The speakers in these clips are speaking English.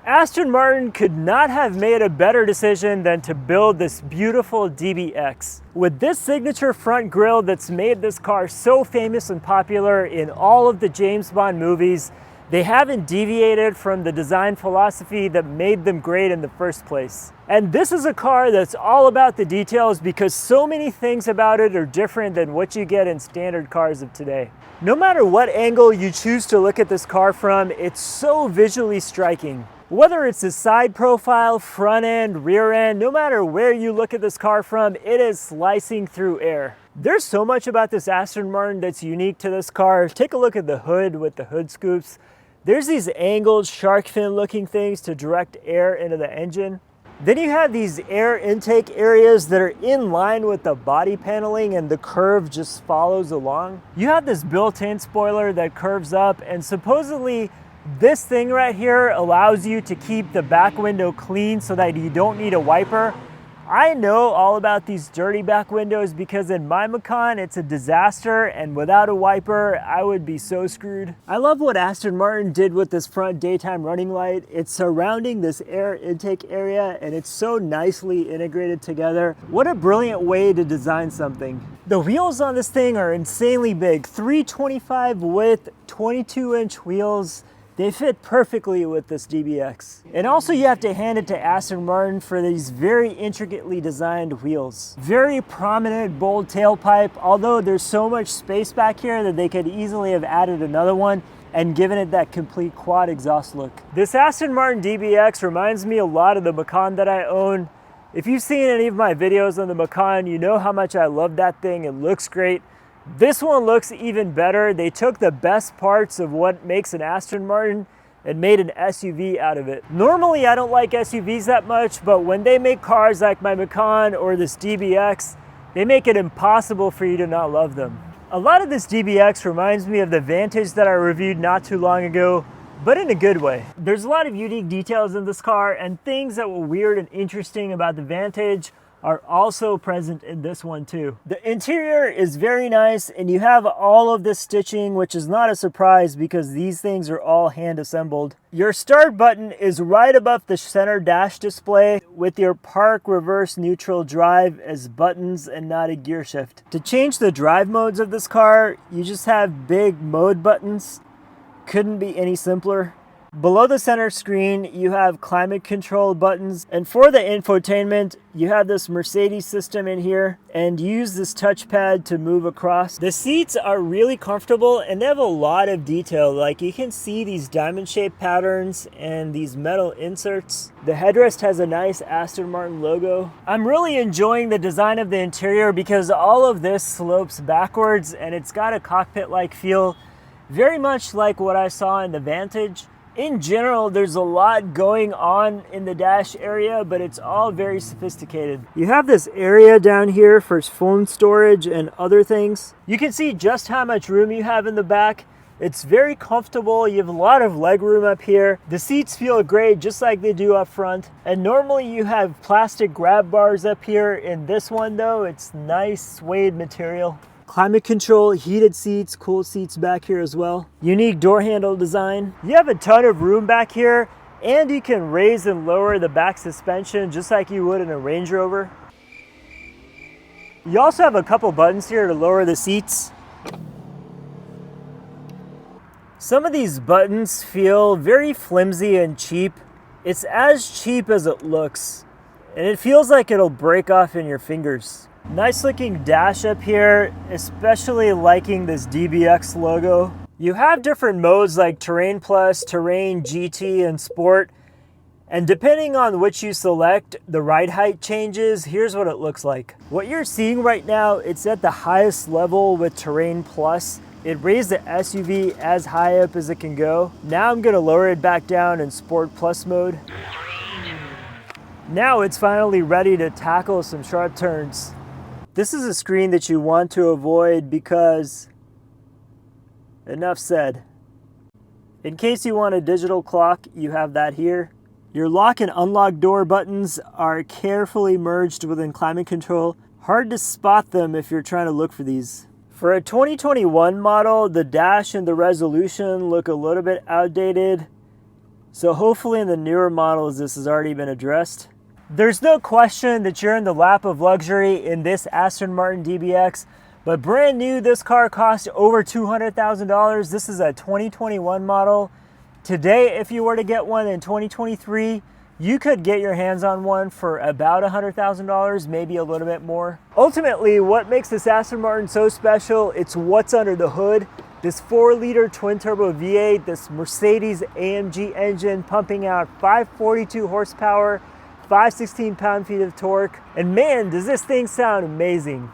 Aston Martin could not have made a better decision than to build this beautiful DBX. With this signature front grille that's made this car so famous and popular in all of the James Bond movies, they haven't deviated from the design philosophy that made them great in the first place. And this is a car that's all about the details because so many things about it are different than what you get in standard cars of today. No matter what angle you choose to look at this car from, it's so visually striking. Whether it's the side profile, front end, rear end, no matter where you look at this car from, it is slicing through air. There's so much about this Aston Martin that's unique to this car. Take a look at the hood with the hood scoops. There's these angled shark fin looking things to direct air into the engine. Then you have these air intake areas that are in line with the body paneling and the curve just follows along. You have this built-in spoiler that curves up, and supposedly this thing right here allows you to keep the back window clean so that you don't need a wiper. I know all about these dirty back windows because in my Macan it's a disaster, and without a wiper I would be so screwed. I love what Aston Martin did with this front daytime running light. It's surrounding this air intake area and it's so nicely integrated together. What a brilliant way to design something. The wheels on this thing are insanely big, 325 width, 22-inch wheels. They fit perfectly with this DBX. And also you have to hand it to Aston Martin for these very intricately designed wheels. Very prominent, bold tailpipe, although there's so much space back here that they could easily have added another one and given it that complete quad exhaust look. This Aston Martin DBX reminds me a lot of the Macan that I own. If you've seen any of my videos on the Macan, you know how much I love that thing. It looks great. This one looks even better. They took the best parts of what makes an Aston Martin and made an SUV out of it. Normally, I don't like SUVs that much, but when they make cars like my Macan or this DBX, they make it impossible for you to not love them. A lot of this DBX reminds me of the Vantage that I reviewed not too long ago, but in a good way. There's a lot of unique details in this car, and things that were weird and interesting about the Vantage are also present in this one too. The interior is very nice, and you have all of this stitching, which is not a surprise because these things are all hand assembled. Your start button is right above the center dash display with your park, reverse, neutral, drive as buttons and not a gear shift. To change the drive modes of this car, you just have big mode buttons. Couldn't be any simpler. Below the center screen, you have climate control buttons, and for the infotainment, you have this Mercedes system in here, and use this touchpad to move across. The seats are really comfortable, and they have a lot of detail. Like, you can see these diamond-shaped patterns and these metal inserts. The headrest has a nice Aston Martin logo. I'm really enjoying the design of the interior because all of this slopes backwards, and it's got a cockpit-like feel, very much like what I saw in the Vantage. In general, there's a lot going on in the dash area, but it's all very sophisticated. You have this area down here for phone storage and other things. You can see just how much room you have in the back. It's very comfortable. You have a lot of leg room up here. The seats feel great, just like they do up front. And normally you have plastic grab bars up here. In this one though, it's nice suede material. Climate control, heated seats, cool seats back here as well. Unique door handle design. You have a ton of room back here, and you can raise and lower the back suspension just like you would in a Range Rover. You also have a couple buttons here to lower the seats. Some of these buttons feel very flimsy and cheap. It's as cheap as it looks, and it feels like it'll break off in your fingers. Nice looking dash up here, especially liking this DBX logo. You have different modes like Terrain Plus, Terrain, GT, and Sport. And depending on which you select, the ride height changes. Here's what it looks like. What you're seeing right now, it's at the highest level with Terrain Plus. It raised the SUV as high up as it can go. Now I'm gonna lower it back down in Sport Plus mode. Now it's finally ready to tackle some sharp turns. This is a screen that you want to avoid because, enough said. In case you want a digital clock, you have that here. Your lock and unlock door buttons are carefully merged within climate control. Hard to spot them if you're trying to look for these. For a 2021 model, the dash and the resolution look a little bit outdated. So hopefully in the newer models, this has already been addressed. There's no question that you're in the lap of luxury in this Aston Martin DBX, but brand new, this car cost over $200,000. This is a 2021 model. Today, if you were to get one in 2023, you could get your hands on one for about $100,000, maybe a little bit more. Ultimately, what makes this Aston Martin so special, it's what's under the hood. This 4-liter twin-turbo V8, this Mercedes AMG engine pumping out 542 horsepower, 516 pound-feet of torque. And man, does this thing sound amazing.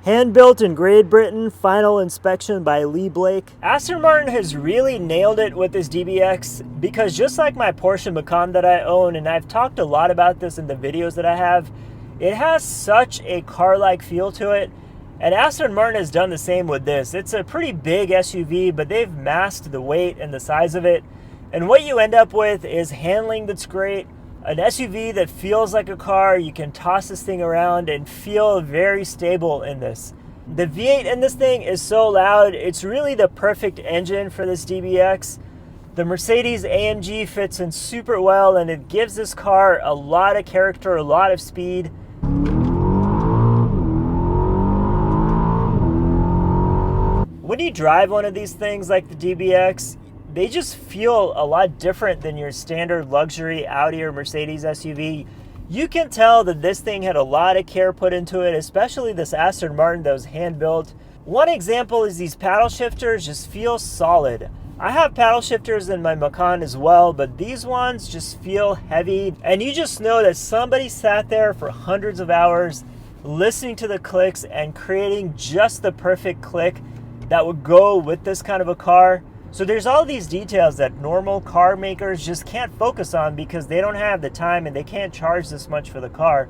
Hand-built in Great Britain, final inspection by Lee Blake. Aston Martin has really nailed it with this DBX because just like my Porsche Macan that I own, and I've talked a lot about this in the videos that I have, it has such a car-like feel to it. And Aston Martin has done the same with this. It's a pretty big SUV, but they've masked the weight and the size of it. And what you end up with is handling that's great, an SUV that feels like a car. You can toss this thing around and feel very stable in this. The V8 in this thing is so loud. It's really the perfect engine for this DBX. The Mercedes AMG fits in super well, and it gives this car a lot of character, a lot of speed. When you drive one of these things like the DBX, they just feel a lot different than your standard luxury Audi or Mercedes SUV. You can tell that this thing had a lot of care put into it, especially this Aston Martin that was hand-built. One example is these paddle shifters just feel solid. I have paddle shifters in my Macan as well, but these ones just feel heavy. And you just know that somebody sat there for hundreds of hours listening to the clicks and creating just the perfect click that would go with this kind of a car. So there's all these details that normal car makers just can't focus on because they don't have the time and they can't charge this much for the car.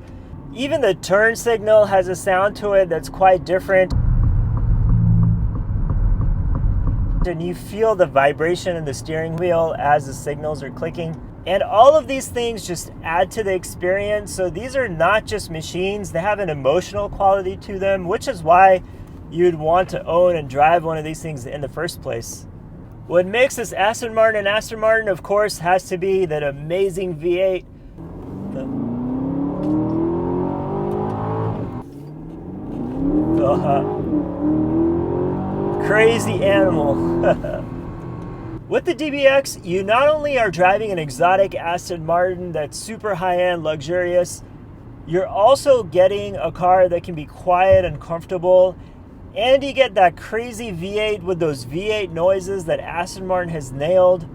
Even the turn signal has a sound to it that's quite different. And you feel the vibration in the steering wheel as the signals are clicking. And all of these things just add to the experience. So these are not just machines, they have an emotional quality to them, which is why you'd want to own and drive one of these things in the first place. What makes this Aston Martin an Aston Martin, of course, has to be that amazing V8. Crazy animal. With the DBX, you not only are driving an exotic Aston Martin that's super high-end, luxurious, you're also getting a car that can be quiet and comfortable. And you get that crazy V8 with those V8 noises that Aston Martin has nailed.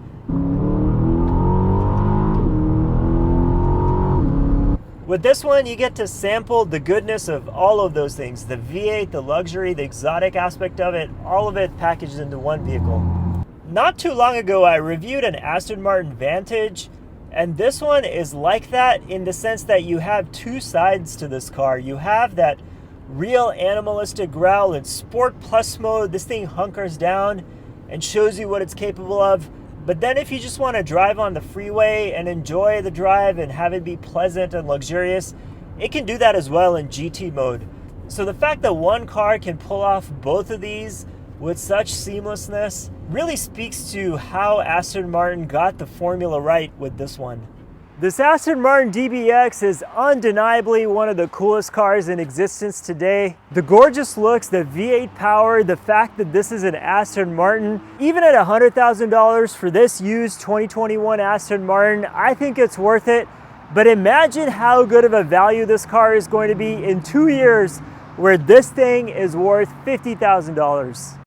With this one, you get to sample the goodness of all of those things. The V8, the luxury, the exotic aspect of it, all of it packaged into one vehicle. Not too long ago, I reviewed an Aston Martin Vantage, and this one is like that in the sense that you have two sides to this car. You have that real animalistic growl in Sport Plus mode. This thing hunkers down and shows you what it's capable of. But then if you just want to drive on the freeway and enjoy the drive and have it be pleasant and luxurious, it can do that as well in GT mode. So the fact that one car can pull off both of these with such seamlessness really speaks to how Aston Martin got the formula right with this one. This Aston Martin DBX is undeniably one of the coolest cars in existence today. The gorgeous looks, the V8 power, the fact that this is an Aston Martin, even at $100,000 for this used 2021 Aston Martin, I think it's worth it. But imagine how good of a value this car is going to be in 2 years, where this thing is worth $50,000.